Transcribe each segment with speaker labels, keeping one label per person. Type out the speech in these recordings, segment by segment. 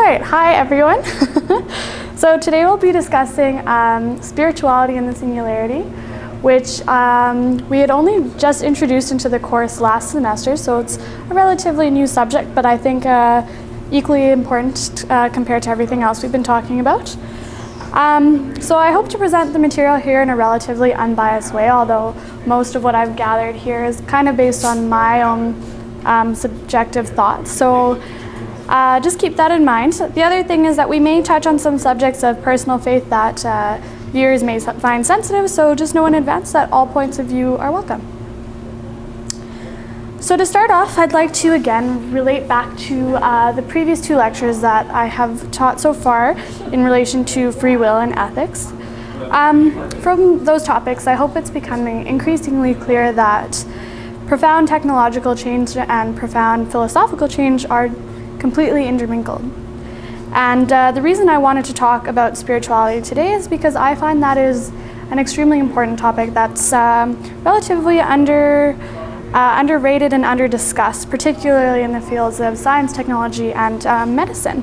Speaker 1: right, hi everyone. So today we'll be discussing spirituality and the singularity, which we had only just introduced into the course last semester, so it's a relatively new subject, but I think equally important compared to everything else we've been talking about. So I hope to present the material here in a relatively unbiased way, although most of what I've gathered here is kind of based on my own subjective thoughts. So just keep that in mind. The other thing is that we may touch on some subjects of personal faith that viewers may find sensitive, so just know in advance that all points of view are welcome. So to start off, I'd like to again relate back to the previous two lectures that I have taught so far in relation to free will and ethics. From those topics, I hope it's becoming increasingly clear that profound technological change and profound philosophical change are completely intermingled. And the reason I wanted to talk about spirituality today is because I find that is an extremely important topic that's relatively underrated and under-discussed, particularly in the fields of science, technology, and medicine.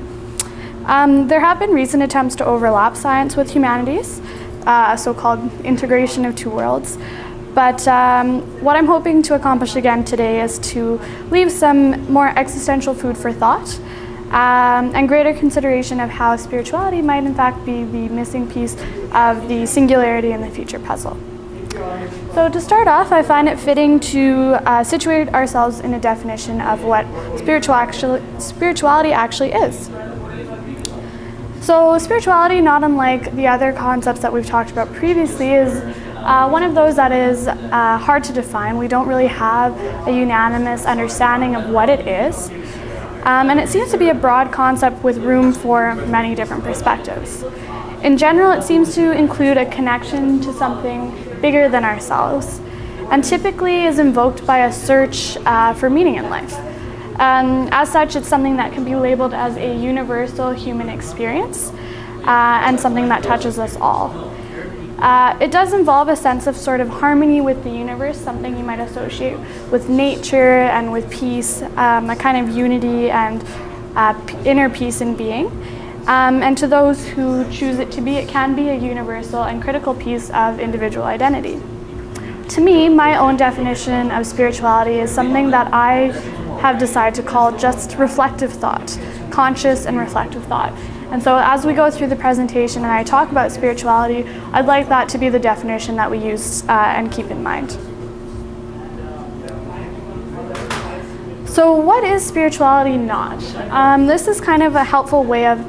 Speaker 1: There have been recent attempts to overlap science with humanities, a so-called integration of two worlds. But what I'm hoping to accomplish again today is to leave some more existential food for thought and greater consideration of how spirituality might in fact be the missing piece of the singularity in the future puzzle. So to start off, I find it fitting to situate ourselves in a definition of what spirituality actually is. So spirituality, not unlike the other concepts that we've talked about previously, is one of those that is hard to define. We don't really have a unanimous understanding of what it is. And it seems to be a broad concept with room for many different perspectives. In general, it seems to include a connection to something bigger than ourselves, and typically is invoked by a search for meaning in life. As such, it's something that can be labeled as a universal human experience and something that touches us all. It does involve a sense of sort of harmony with the universe, something you might associate with nature and with peace, a kind of unity and inner peace in being. And to those who choose it to be, it can be a universal and critical piece of individual identity. To me, my own definition of spirituality is something that I have decided to call just reflective thought, conscious and reflective thought. And so as we go through the presentation and I talk about spirituality, I'd like that to be the definition that we use and keep in mind. So what is spirituality not? This is kind of a helpful way of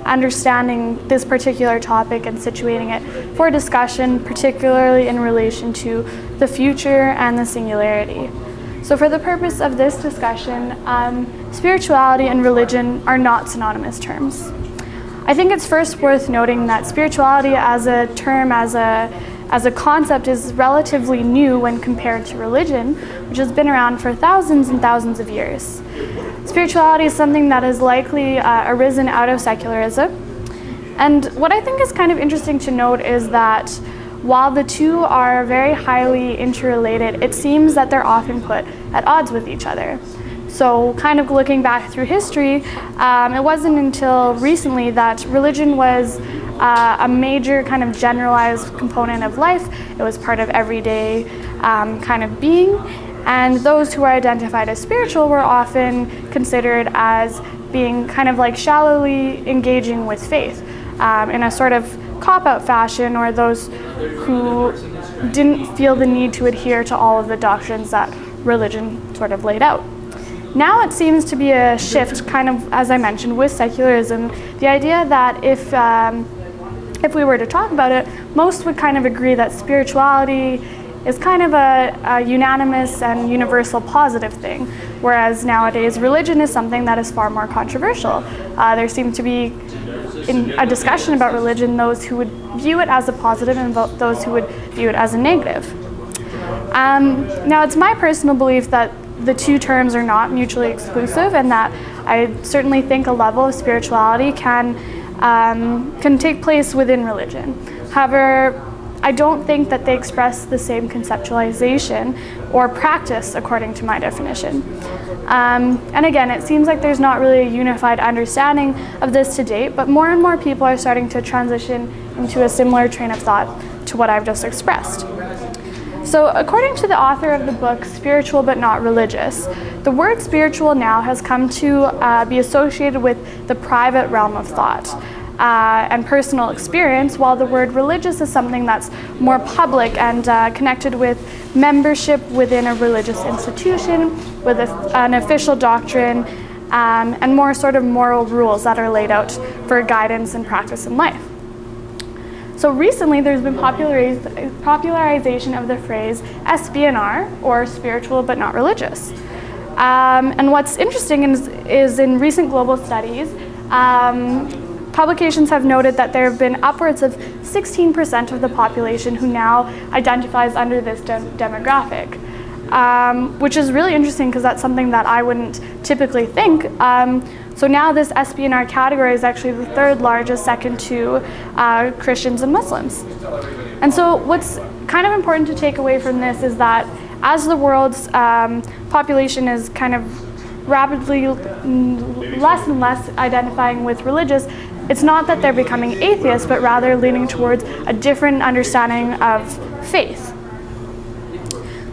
Speaker 1: understanding this particular topic and situating it for discussion, particularly in relation to the future and the singularity. So for the purpose of this discussion, spirituality and religion are not synonymous terms. I think it's first worth noting that spirituality as a term, as a concept, is relatively new when compared to religion, which has been around for thousands and thousands of years. Spirituality is something that has likely arisen out of secularism. And what I think is kind of interesting to note is that while the two are very highly interrelated, it seems that they're often put at odds with each other. So kind of looking back through history, it wasn't until recently that religion was a major kind of generalized component of life. It was part of everyday kind of being. And those who are identified as spiritual were often considered as being kind of like shallowly engaging with faith in a sort of cop-out fashion, or those who didn't feel the need to adhere to all of the doctrines that religion sort of laid out. Now it seems to be a shift, kind of, as I mentioned, with secularism, the idea that if we were to talk about it, most would kind of agree that spirituality is kind of a unanimous and universal positive thing, whereas nowadays religion is something that is far more controversial. There seems to be, in a discussion about religion, those who would view it as a positive and those who would view it as a negative. Now, it's my personal belief that the two terms are not mutually exclusive, and that I certainly think a level of spirituality can take place within religion. However, I don't think that they express the same conceptualization or practice according to my definition. And again, it seems like there's not really a unified understanding of this to date, but more and more people are starting to transition into a similar train of thought to what I've just expressed. So according to the author of the book, Spiritual But Not Religious, the word spiritual now has come to be associated with the private realm of thought and personal experience, while the word religious is something that's more public and connected with membership within a religious institution, with an official doctrine, and more sort of moral rules that are laid out for guidance and practice in life. So recently there's been popularization of the phrase SBNR, or spiritual but not religious. And what's interesting is in recent global studies, publications have noted that there have been upwards of 16% of the population who now identifies under this demographic, which is really interesting because that's something that I wouldn't typically think. So now this SBNR category is actually the third largest, second to Christians and Muslims. And so what's kind of important to take away from this is that as the world's population is kind of rapidly less and less identifying with religious, it's not that they're becoming atheists, but rather leaning towards a different understanding of faith.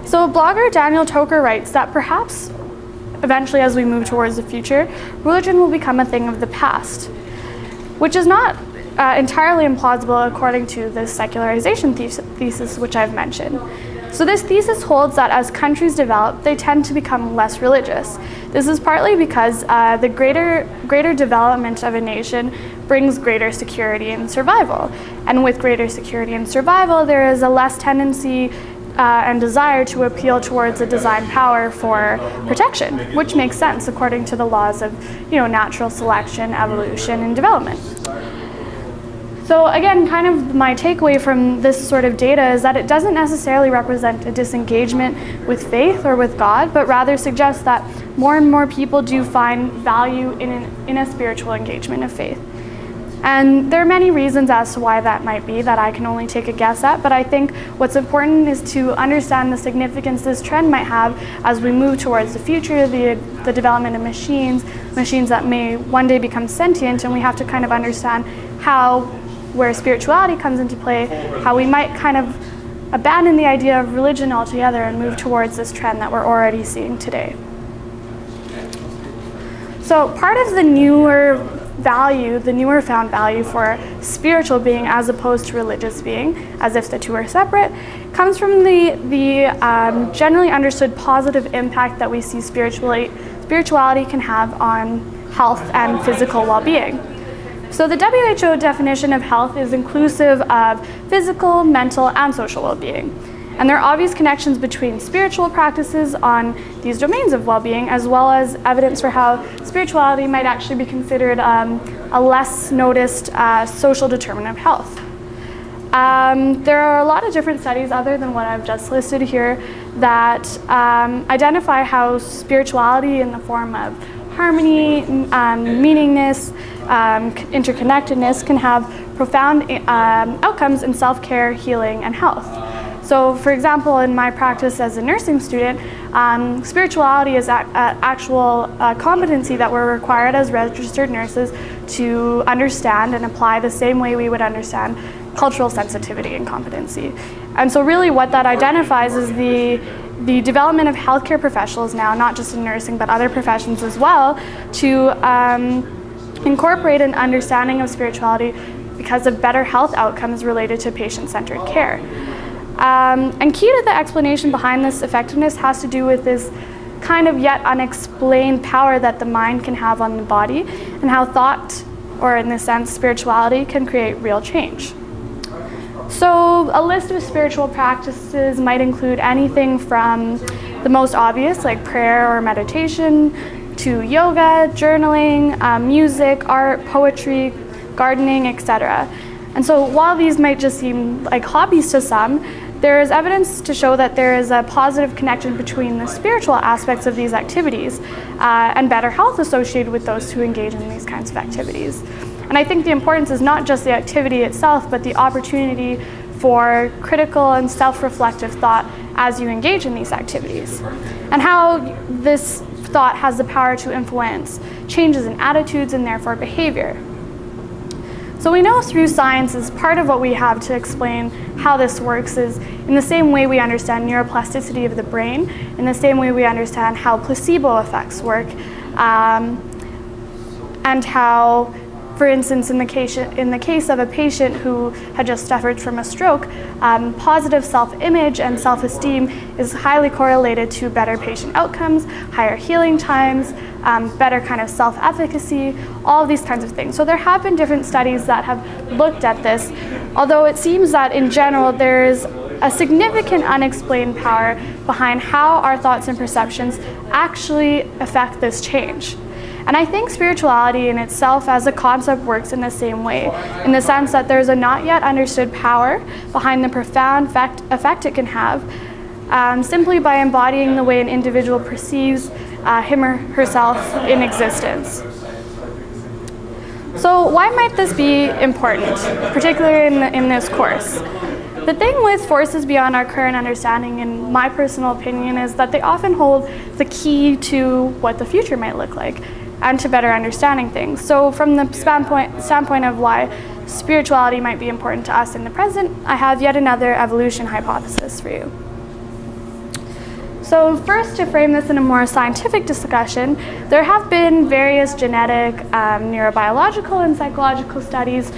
Speaker 1: So blogger Daniel Toker writes that perhaps eventually, as we move towards the future, religion will become a thing of the past, which is not entirely implausible according to the secularization thesis which I've mentioned. So this thesis holds that as countries develop, they tend to become less religious. This is partly because the greater development of a nation brings greater security and survival. And with greater security and survival, there is a less tendency and desire to appeal towards a design power for protection, which makes sense according to the laws of, natural selection, evolution, and development. So again, kind of my takeaway from this sort of data is that it doesn't necessarily represent a disengagement with faith or with God, but rather suggests that more and more people do find value in a spiritual engagement of faith. And there are many reasons as to why that might be that I can only take a guess at, but I think what's important is to understand the significance this trend might have as we move towards the future, the development of machines that may one day become sentient, and we have to kind of understand where spirituality comes into play, how we might kind of abandon the idea of religion altogether and move towards this trend that we're already seeing today. So part of the newer found value for spiritual being as opposed to religious being, as if the two are separate, comes from the generally understood positive impact that we see spirituality can have on health and physical well-being. So the WHO definition of health is inclusive of physical, mental, and social well-being. And there are obvious connections between spiritual practices on these domains of well-being, as well as evidence for how spirituality might actually be considered a less noticed social determinant of health. There are a lot of different studies other than what I've just listed here that identify how spirituality in the form of harmony, meaningness, interconnectedness can have profound outcomes in self-care, healing, and health. So for example, in my practice as a nursing student, spirituality is an actual competency that we're required as registered nurses to understand and apply the same way we would understand cultural sensitivity and competency. And so really what that identifies is the development of healthcare professionals now, not just in nursing, but other professions as well, to incorporate an understanding of spirituality because of better health outcomes related to patient-centered care. And key to the explanation behind this effectiveness has to do with this kind of yet unexplained power that the mind can have on the body, and how thought, or in this sense, spirituality, can create real change. So a list of spiritual practices might include anything from the most obvious, like prayer or meditation, to yoga, journaling, music, art, poetry, gardening, etc. And so while these might just seem like hobbies to some, there is evidence to show that there is a positive connection between the spiritual aspects of these activities and better health associated with those who engage in these kinds of activities. And I think the importance is not just the activity itself, but the opportunity for critical and self-reflective thought as you engage in these activities, and how this thought has the power to influence changes in attitudes and therefore behavior. So we know through science is part of what we have to explain how this works is in the same way we understand neuroplasticity of the brain, in the same way we understand how placebo effects work, and how, for instance, in the case of a patient who had just suffered from a stroke, positive self-image and self-esteem is highly correlated to better patient outcomes, higher healing times, better kind of self-efficacy, all of these kinds of things. So there have been different studies that have looked at this, although it seems that in general there is a significant unexplained power behind how our thoughts and perceptions actually affect this change. And I think spirituality in itself as a concept works in the same way, in the sense that there's a not yet understood power behind the profound effect it can have simply by embodying the way an individual perceives him or herself in existence. So why might this be important, particularly in this course? The thing with forces beyond our current understanding, in my personal opinion, is that they often hold the key to what the future might look like and to better understanding things. So from the standpoint of why spirituality might be important to us in the present, I have yet another evolution hypothesis for you. So first, to frame this in a more scientific discussion, there have been various genetic, neurobiological, and psychological studies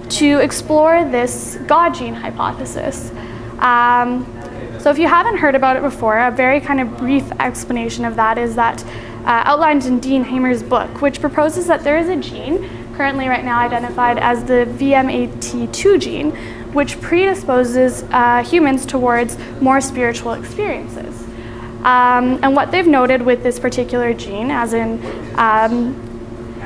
Speaker 1: to explore this God gene hypothesis. So if you haven't heard about it before, a very kind of brief explanation of that is that outlined in Dean Hamer's book, which proposes that there is a gene, currently right now identified as the VMAT2 gene, which predisposes humans towards more spiritual experiences. And what they've noted with this particular gene, as in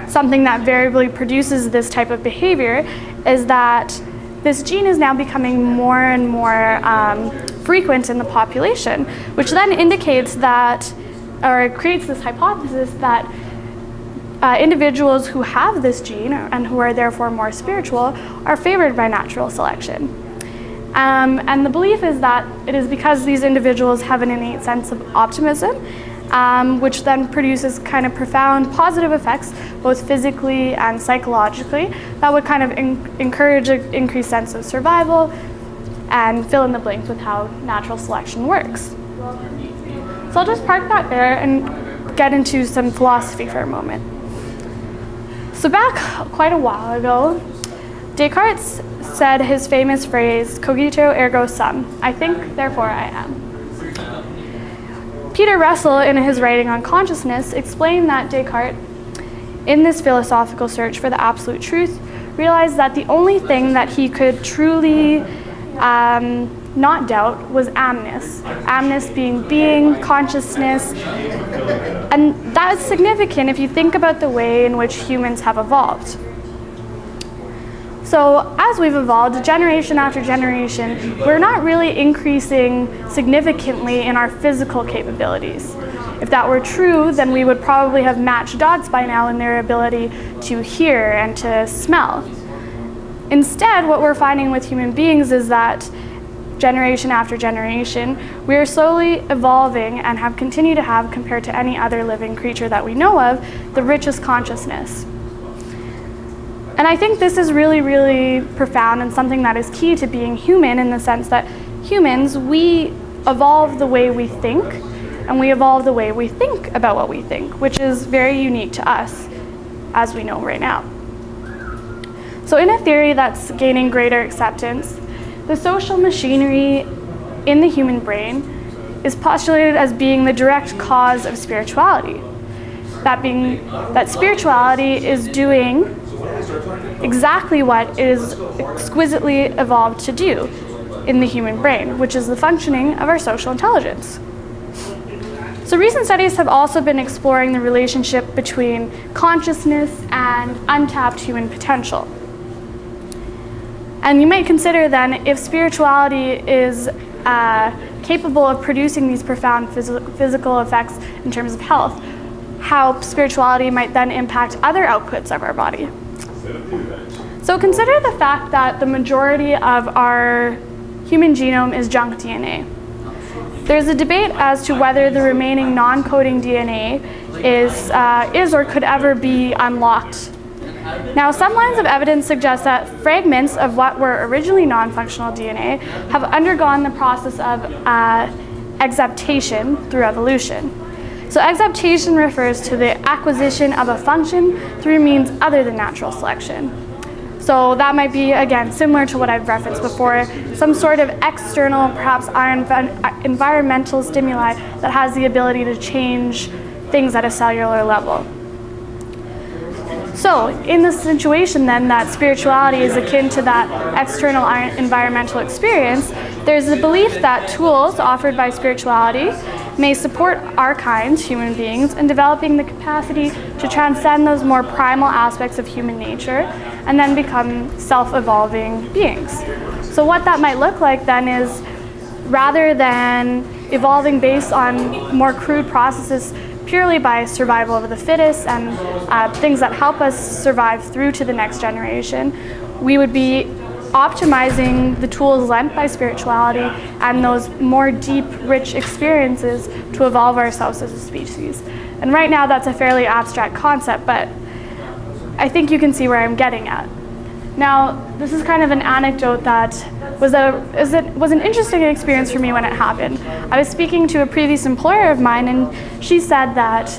Speaker 1: something that variably produces this type of behavior, is that this gene is now becoming more and more frequent in the population, which then indicates that, or creates this hypothesis that individuals who have this gene and who are therefore more spiritual are favored by natural selection. And the belief is that it is because these individuals have an innate sense of optimism, which then produces kind of profound positive effects, both physically and psychologically, that would kind of encourage an increased sense of survival and fill in the blanks with how natural selection works. So I'll just park that there and get into some philosophy for a moment. So back quite a while ago, Descartes said his famous phrase, cogito ergo sum, I think, therefore I am. Peter Russell, in his writing on consciousness, explained that Descartes, in this philosophical search for the absolute truth, realized that the only thing that he could truly not doubt was amness. Amness being consciousness. And that is significant if you think about the way in which humans have evolved. So as we've evolved, generation after generation, we're not really increasing significantly in our physical capabilities. If that were true, then we would probably have matched dogs by now in their ability to hear and to smell. Instead, what we're finding with human beings is that generation after generation, we are slowly evolving and have continued to have, compared to any other living creature that we know of, the richest consciousness. And I think this is really, really profound and something that is key to being human, in the sense that humans, we evolve the way we think, and we evolve the way we think about what we think, which is very unique to us, as we know right now. So in a theory that's gaining greater acceptance, the social machinery in the human brain is postulated as being the direct cause of spirituality. That being that spirituality is doing exactly what it is exquisitely evolved to do in the human brain, which is the functioning of our social intelligence. So recent studies have also been exploring the relationship between consciousness and untapped human potential. And you might consider then, if spirituality is capable of producing these profound physical effects in terms of health, how spirituality might then impact other outputs of our body. So consider the fact that the majority of our human genome is junk DNA. There's a debate as to whether the remaining non-coding DNA is or could ever be unlocked. Now, some lines of evidence suggest that fragments of what were originally non-functional DNA have undergone the process of exaptation through evolution. So exaptation refers to the acquisition of a function through means other than natural selection. So that might be, again, similar to what I've referenced before, some sort of external, perhaps environmental stimuli that has the ability to change things at a cellular level. So in this situation then that spirituality is akin to that external environmental experience, there's the belief that tools offered by spirituality may support our kind, human beings, in developing the capacity to transcend those more primal aspects of human nature and then become self-evolving beings. So what that might look like then is, rather than evolving based on more crude processes purely by survival of the fittest and things that help us survive through to the next generation, we would be optimizing the tools lent by spirituality and those more deep, rich experiences to evolve ourselves as a species. And right now that's a fairly abstract concept, but I think you can see where I'm getting at. Now, this is kind of an anecdote that was an interesting experience for me when it happened. I was speaking to a previous employer of mine, and she said that,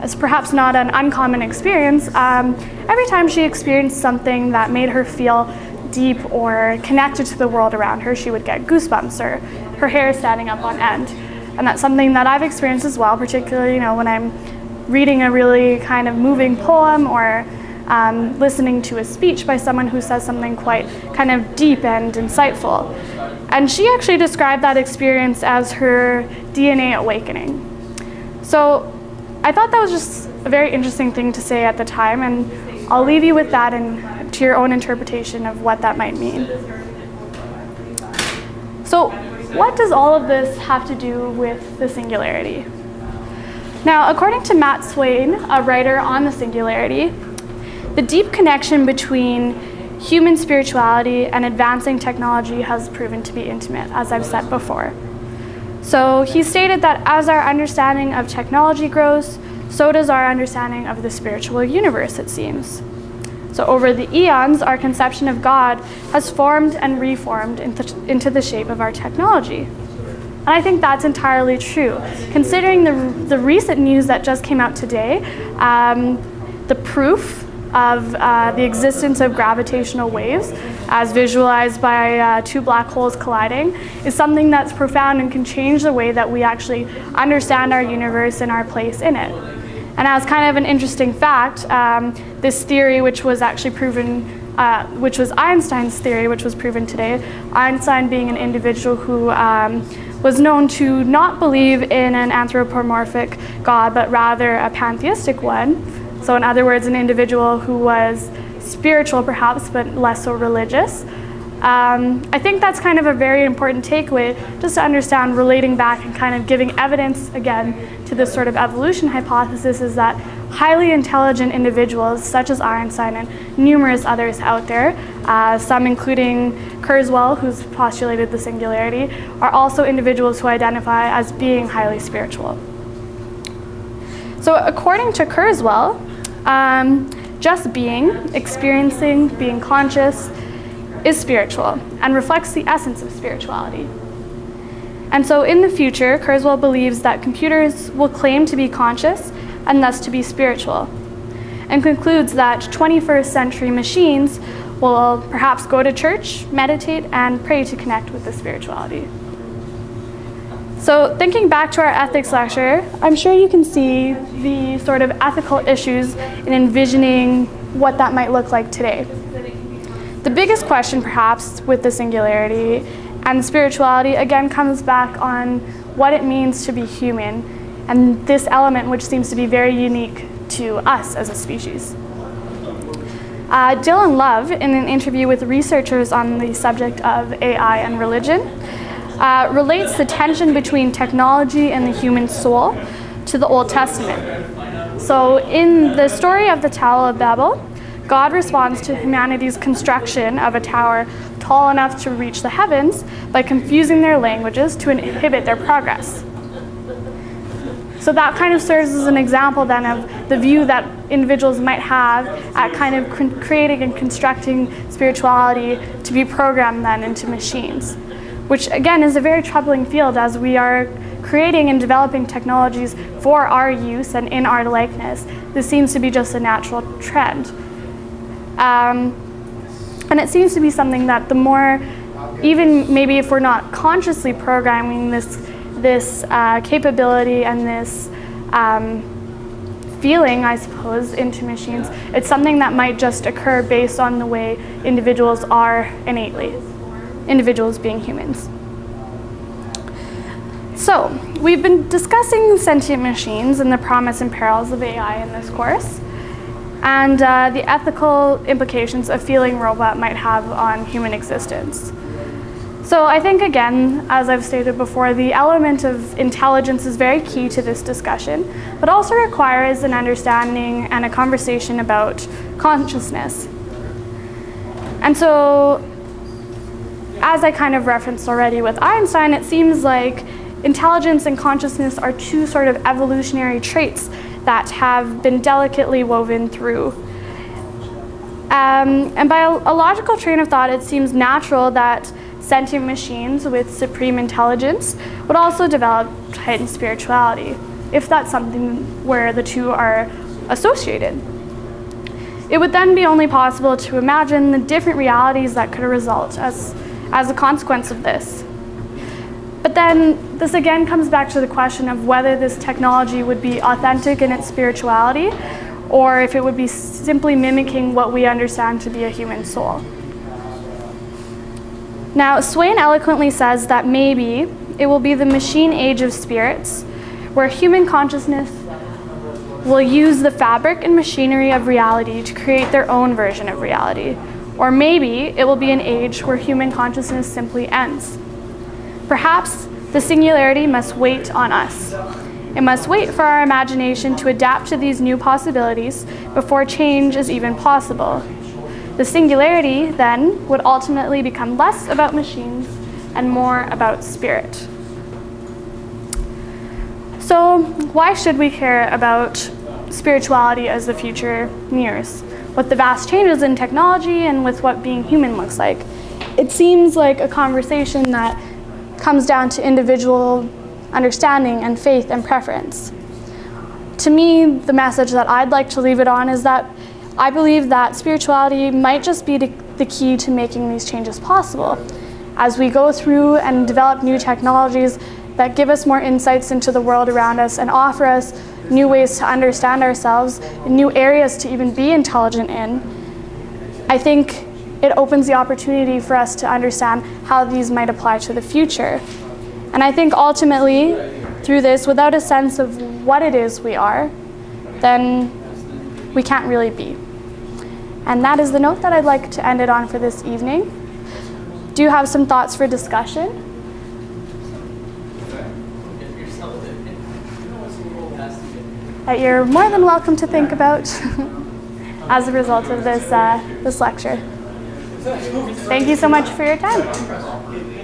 Speaker 1: as perhaps not an uncommon experience, every time she experienced something that made her feel deep or connected to the world around her, she would get goosebumps or her hair standing up on end. And that's something that I've experienced as well, particularly when I'm reading a really kind of moving poem or listening to a speech by someone who says something quite kind of deep and insightful. And she actually described that experience as her DNA awakening. So I thought that was just a very interesting thing to say at the time, and I'll leave you with that and to your own interpretation of what that might mean. So what does all of this have to do with the singularity? Now, according to Matt Swain, a writer on the singularity, the deep connection between human spirituality and advancing technology has proven to be intimate, as I've said before. So he stated that as our understanding of technology grows, so does our understanding of the spiritual universe, it seems. So over the eons, our conception of God has formed and reformed into the shape of our technology. And I think that's entirely true. Considering the recent news that just came out today, the proof of the existence of gravitational waves as visualized by two black holes colliding is something that's profound and can change the way that we actually understand our universe and our place in it. And as kind of an interesting fact, this theory, which was actually proven, which was Einstein's theory, which was proven today, Einstein being an individual who was known to not believe in an anthropomorphic God, but rather a pantheistic one. So in other words, an individual who was spiritual perhaps, but less so religious. I think that's kind of a very important takeaway, just to understand, relating back and kind of giving evidence again to this sort of evolution hypothesis, is that highly intelligent individuals such as Einstein and numerous others out there, some including Kurzweil, who's postulated the singularity, are also individuals who identify as being highly spiritual. So according to Kurzweil, just being, experiencing, being conscious is spiritual and reflects the essence of spirituality. And so in the future, Kurzweil believes that computers will claim to be conscious and thus to be spiritual, and concludes that 21st century machines will perhaps go to church, meditate, and pray to connect with the spirituality. So thinking back to our ethics lecture, I'm sure you can see the sort of ethical issues in envisioning what that might look like today. The biggest question perhaps with the singularity and spirituality again comes back on what it means to be human, and this element which seems to be very unique to us as a species. Dylan Love, in an interview with researchers on the subject of AI and religion, relates the tension between technology and the human soul to the Old Testament. So in the story of the Tower of Babel, God responds to humanity's construction of a tower tall enough to reach the heavens by confusing their languages to inhibit their progress. So that kind of serves as an example then of the view that individuals might have at kind of creating and constructing spirituality to be programmed then into machines, which again is a very troubling field as we are creating and developing technologies for our use and in our likeness. This seems to be just a natural trend. And it seems to be something that the more, even maybe if we're not consciously programming this capability and this feeling, I suppose, into machines, it's something that might just occur based on the way individuals are innately, individuals being humans. So, we've been discussing sentient machines and the promise and perils of AI in this course, and the ethical implications a feeling robot might have on human existence. So I think, again, as I've stated before, the element of intelligence is very key to this discussion, but also requires an understanding and a conversation about consciousness. And so, as I kind of referenced already with Einstein, it seems like intelligence and consciousness are two sort of evolutionary traits that have been delicately woven through. And by a logical train of thought, it seems natural that sentient machines with supreme intelligence would also develop heightened spirituality, if that's something where the two are associated. It would then be only possible to imagine the different realities that could result as a consequence of this. But then this again comes back to the question of whether this technology would be authentic in its spirituality, or if it would be simply mimicking what we understand to be a human soul. Now, Swain eloquently says that maybe it will be the machine age of spirits, where human consciousness will use the fabric and machinery of reality to create their own version of reality. Or maybe it will be an age where human consciousness simply ends. Perhaps the singularity must wait on us. It must wait for our imagination to adapt to these new possibilities before change is even possible. The singularity, then, would ultimately become less about machines and more about spirit. So, why should we care about spirituality as the future nears? With the vast changes in technology and with what being human looks like, it seems like a conversation that comes down to individual understanding and faith and preference. To me, the message that I'd like to leave it on is that I believe that spirituality might just be the key to making these changes possible. As we go through and develop new technologies that give us more insights into the world around us and offer us new ways to understand ourselves, new areas to even be intelligent in, I think it opens the opportunity for us to understand how these might apply to the future. And I think ultimately, through this, without a sense of what it is we are, then we can't really be. And that is the note that I'd like to end it on for this evening. Do you have some thoughts for discussion? That you're more than welcome to think about as a result of this lecture. Thank you so much for your time.